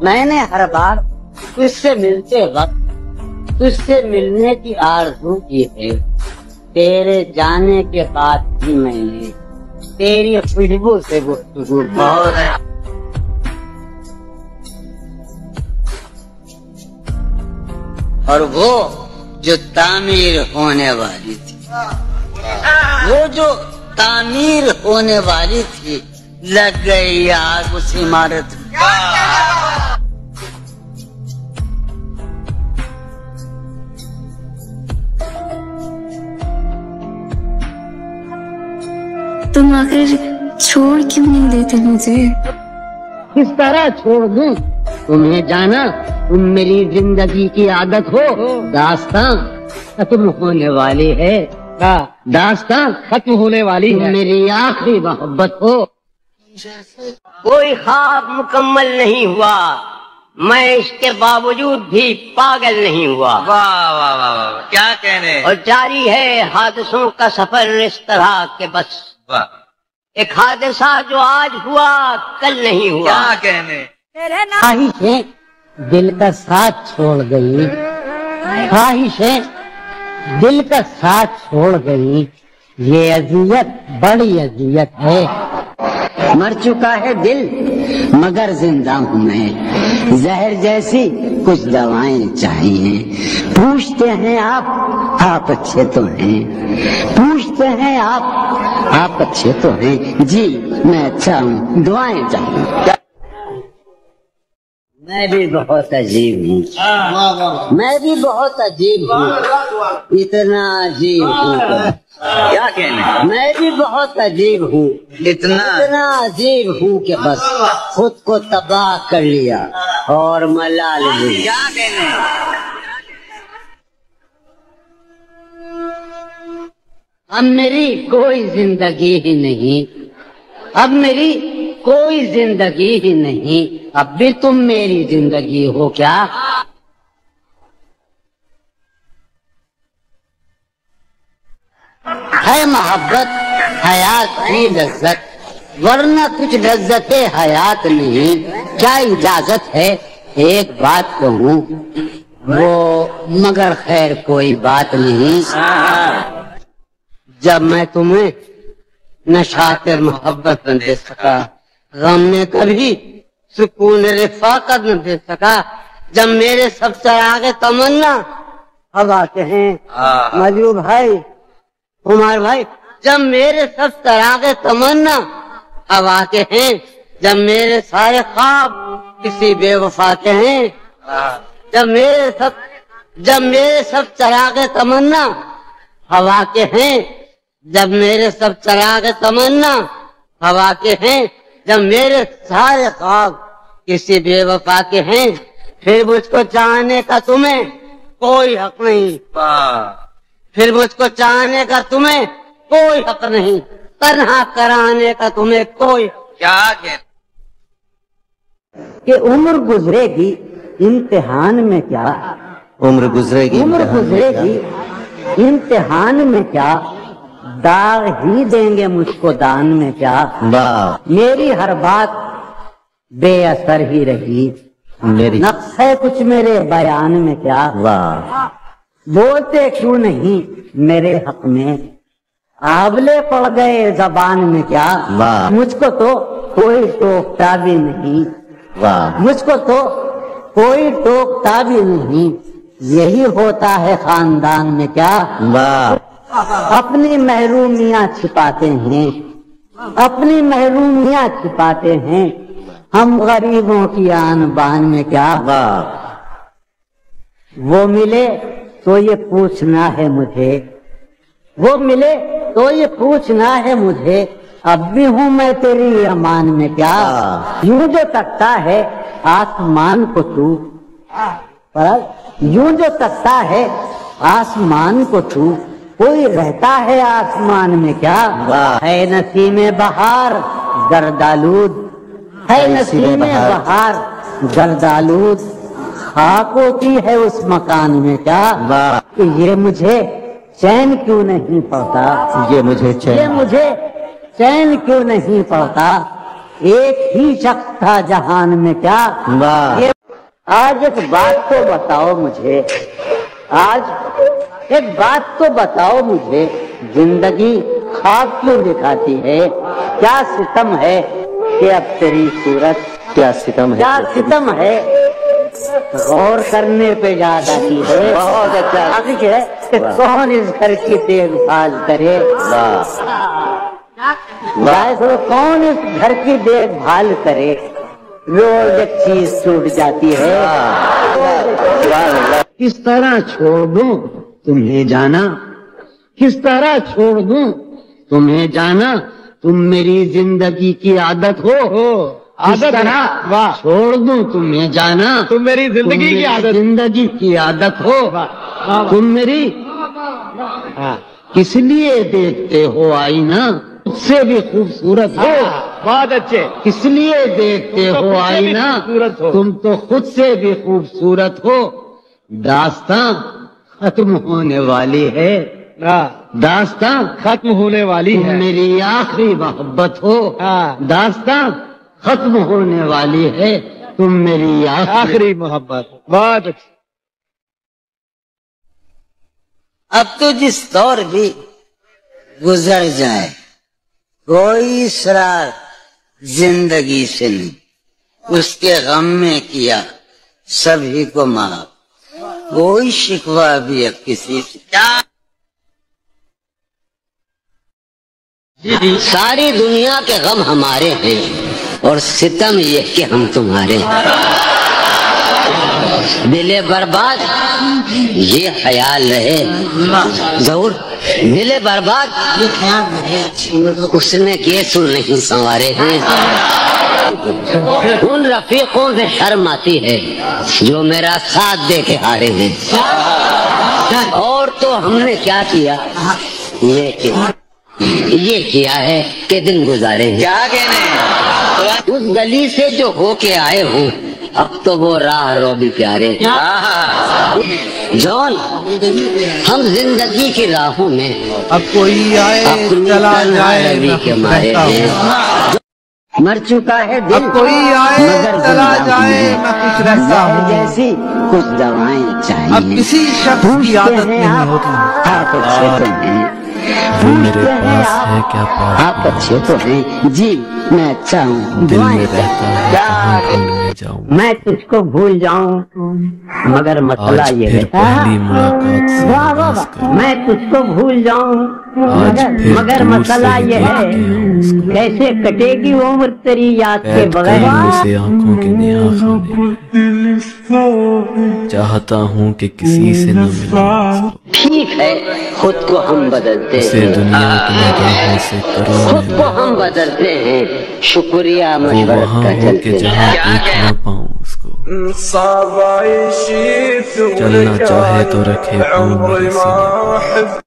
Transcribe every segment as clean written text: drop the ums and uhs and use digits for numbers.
میں نے ہر بار تجھ سے ملتے وقت تجھ سے ملنے کی آرزو کی ہے. تیرے جانے کے بعد بھی میں نے تیری خوشبو سے گفتگو بہت ہے. اور وہ جو تعمیر ہونے والی تھی، وہ جو تعمیر ہونے والی تھی، لگ گئی آگ اس عمارت میں. تم آخر چھوڑ کیوں نہیں دیتے مجھے؟ کس طرح چھوڑ دوں تمہیں؟ جانا تم میری زندگی کی عادت ہو. داستان ختم ہونے والی ہے. داستان ختم ہونے والی ہے. میری آخری محبت ہو. کوئی خواب مکمل نہیں ہوا، میں اس کے باوجود بھی پاگل نہیں ہوا. واہ واہ واہ واہ، کیا کہنے. اور جاری ہے حادثوں کا سفر اس طرح کہ بس واہ، ایک حادثہ جو آج ہوا کل نہیں ہوا. کیا کہنے. خواہشیں دل کا ساتھ چھوڑ گئی، خواہشیں دل کا ساتھ چھوڑ گئی. یہ اذیت بڑی اذیت ہے. مر چکا ہے دل مگر زندہ ہوں میں. زہر جیسی کچھ دوائیں چاہیے. پوچھتے ہیں آپ اچھے تو ہیں. پوچھتے ہیں آپ اچھے تو ہیں. جی میں اچھا ہوں، دعائیں چاہیے. میں بھی بہت عجیب ہوں، میں بھی بہت عجیب ہوں، اتنا عجیب ہوں. کیا کہنے. میں بھی بہت عجیب ہوں، اتنا عجیب ہوں کہ بس خود کو تباہ کر لیا اور ملال ہوئی. کیا کہنے. اب میری کوئی زندگی ہی نہیں، اب میری کوئی زندگی ہی نہیں. اب بھی تم میری زندگی ہو کیا؟ ہے محبت حیات کی لذت، ورنہ کچھ لذت حیات نہیں. کیا اجازت ہے ایک بات کہوں، وہ مگر خیر کوئی بات نہیں. جب میں تمہیں نشاط محبت نہ دے سکا، غم میں کبھی سکون رفاقت نہ دے سکا، جب میرے سب چراغ تمنا اب آتے ہیں مجو بھائی، عمر بھائی، جب میرے سب چراغ تمنا اب آتے ہیں، جب میرے سارے خواب کسی بے وفا کے ہیں، جب میرے سب چراغ تمنا ہوا کے ہیں، جب میرے سب چراغ تمنا ہوا کے ہیں، جب میرے سارے خواب کسی بے وفا کے ہیں، پھر مجھ کو چاہنے کا تمہیں کوئی حق نہیں. پھر مجھ کو چاہنے کا تمہیں کوئی حق نہیں، تنہا کرانے کا تمہیں کوئی. کیا کہنے. کہ عمر گزرے گی امتحان میں کیا، عمر گزرے گی امتحان میں کیا، داغ ہی دیں گے مجھ کو دان میں کیا. میری ہر بات بے اثر ہی رہی، نقص ہے کچھ میرے بیان میں کیا. بولتے کیوں نہیں میرے حق میں، آبلے پڑ گئے زبان میں کیا. مجھ کو تو کوئی ٹوکتا بھی نہیں، مجھ کو تو کوئی ٹوکتا بھی نہیں. یہی ہوتا ہے خاندان میں کیا. اپنی محرومیاں چھپاتے ہیں، اپنی محرومیاں چھپاتے ہیں، ہم غریبوں کی آن بان میں کیا. وہ ملے تو یہ پوچھنا ہے مجھے، وہ ملے تو یہ پوچھنا ہے مجھے، اب بھی ہوں میں تیری امان میں کیا. یوں جو تکتا ہے آسمان کو تو، یوں جو تکتا ہے آسمان کو تو، کوئی رہتا ہے آسمان میں کیا. ہے نسیم بہار گردالود، ہے نسیم بہار گردالود، خاک ہوتی ہے اس مکان میں کیا. یہ مجھے چین کیوں نہیں پڑتا، یہ مجھے چین کیوں نہیں پڑتا. ایک ہی شخص تھا جہان میں کیا یہ آج ایک بات تو بتاؤ مجھے آج ایک بات تو بتاؤ مجھے زندگی خواب کیوں دکھاتی ہے کیا ستم ہے کہ اب تیری صورت کیا ستم ہے کیا ستم ہے غور کرنے پہ یاد آتی ہے بہت اچھا حقیقت ہے کہ کون اس گھر کی دیکھ بھال کرے کون اس گھر کی دیکھ بھال کرے روز ایک چیز ٹوٹ جاتی ہے کس طرح چھوڑ دوں تمہیں جانا کس طرح چھوڑ دوں تمہیں جانا تم میری زندگی کی عادت ہو کس طرح چھوڑ دوں تمہیں جانا تم میری زندگی کی عادت زندگی کی عادت ہو تم میری کس لیے دیکھتے ہو آئینہ اس سے بھی خوبصورت ہو بہت اچھے کس لیے دیکھتے ہو آئینہ تم تو خود سے بھی خوبصورت ہو داستاں ختم ہونے والی ہے داستاں ختم ہونے والی تم ہے میری آخری محبت ہو داستاں ختم ہونے والی ہے تم میری آخری محبت بہت اچھی اب تو جس دور بھی گزر جائے کوئی اسرار زندگی سے نہیں اس کے غم میں کیا سبھی کو معاف کوئی شکوہ بھی اب کسی سے ساری دنیا کے غم ہمارے ہیں اور ستم یہ کہ ہم تمہارے ہیں دل برباد یہ خیال رہے ضرور دل برباد یہ خیال رہے اس نے کیسے نہیں سنوارے ہیں ان رفیقوں سے شرم آتی ہے جو میرا ساتھ دے کے ہارے ہیں اور تو ہم نے کیا کیا یہ کیا ہے کہ دن گزارے ہیں کیا کہنے اس گلی سے جو ہو کے آئے ہوں اب تو وہ راہ رو بھی پیارے جون ہم زندگی کی راہوں میں اب کوئی آئے چلا جائے روی کے مارے ہیں مر چکا ہے دل اب کوئی آئے مگر چلا جائے میں کچھ رہتا ہوں جیسی کچھ دوائیں چاہیے اب کسی شخص کی عادت نہیں ہوتی آپ اچھے تو ہیں میرے پاس ہے کیا پاس آپ اچھے تو ہیں جی میں اچھا ہوں دل میں رہتا ہے کہاں ڈھونڈنے جاؤں میں تجھ کو بھول جاؤں مگر مسئلہ آج یہ پھر ہے پہلی ملاقات سے آغاز کروں میں تجھ کو بھول جاؤں آج پھر مگر دور مسئلہ سے یہ دیکھ ہے کے آؤں اس کو کیسے کٹے گی عمر تیری یاد کے قید بغیر کریں اسے آنکھوں کے نہا خانے میں چاہتا ہوں کہ کسی سے نہ ملوں ٹھیک ہے خود کو ہم بدلتے اسے ہیں دنیا کی نگاہوں سے کروں خود کو ہم بدلتے ہیں شکریہ وہ مشورت وہاں کا ہو کہ چلتے جہاں دیکھ نہ پاؤں اس کو چلنا چاہے تو رکھے پاؤں میرے سینے پر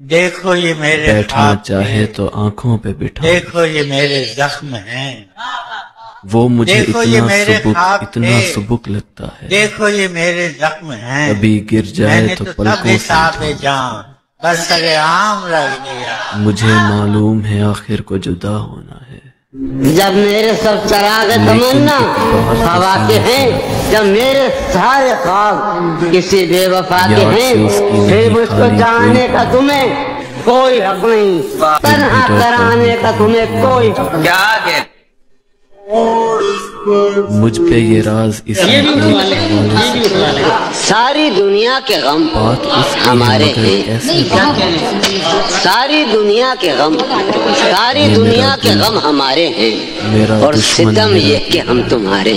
دیکھو یہ میرے بیٹھنا خواب چاہے تو آنکھوں پہ بٹھا دیکھو یہ میرے زخم ہیں وہ مجھے دیکھو یہ میرے خواب اتنا تھے۔ سبک لگتا ہے دیکھو یہ میرے زخم ہیں کبھی گر میں جائے نے تو تو سب پلکوں سے حساب اٹھاؤں جان بس سرے عام رکھ دیا مجھے معلوم ہے آخر کو جدا ہونا ہے جب میرے سب چراغ تمنا ہوا کے ہیں جب میرے سارے خواب کسی بے وفا کے ہیں پھر مجھ کو جانے کا تمہیں کوئی حق نہیں تنہا کرانے کا تمہیں کوئی حق نہیں کیا کہنے مجھ پہ یہ راز اس ساری دنیا کے غم بات اس کی ہمارے مگر ہیں کیسے ساری دنیا کے غم ساری دنیا کے غم ہمارے ہیں میرا اور دشمن ستم میرا یہ کہ ہم تمہارے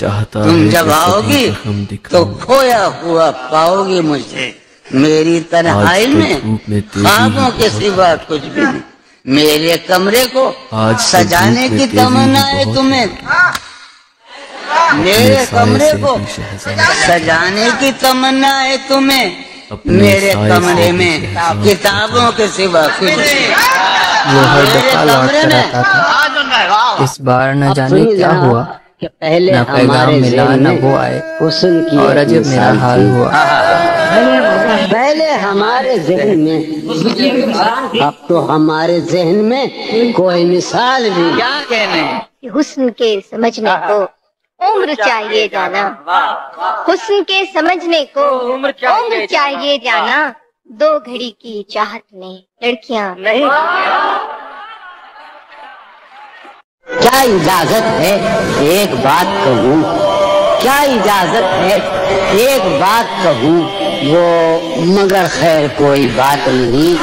چاہتا تم ہے جب کہ آؤ سبھی گی زخم تو دکھاؤں کھویا ہوا پاؤ گی مجھے میری تنہائی آج تو میں دھوپ میں تیزی خوابوں ہی کے بہت سوا کچھ بھی نہیں میرے کمرے کو آج تو سجانے دھوپ میں کی تیزی ہی تمنا ہے بہت تمہیں اپنے میرے سائے کمرے سے کو بھی شہزاد سجانے کی تمنا ہے تمہیں اپنے میرے سائے سے کمرے بھی میں شہزاد کتابوں کے سوا کچھ نہیں وہ ہر میرے دفعہ لوٹ کمرے کر میں آتا تھا اس بار نہ اب جانے سنی کیا ذرا ہوا کہ پہلے نہ پیغام ہمارے ملا ذہن نہ میں وہ آئے حسن کی اور ایک عجب میرا مثال حال تھی۔ ہوا پہلے ہمارے ذہن میں، اب تو ہمارے ذہن میں کوئی مثال بھی کیا کہنے حسن کے سمجھنے کو عمر چاہیے جانا، حسن کے سمجھنے کو عمر چاہیے جانا، دو گھڑی کی چاہت میں لڑکیاں نہیں۔ کیا اجازت ہے ایک بات کہوں، کیا اجازت ہے ایک بات کہوں، وہ مگر خیر کوئی بات نہیں،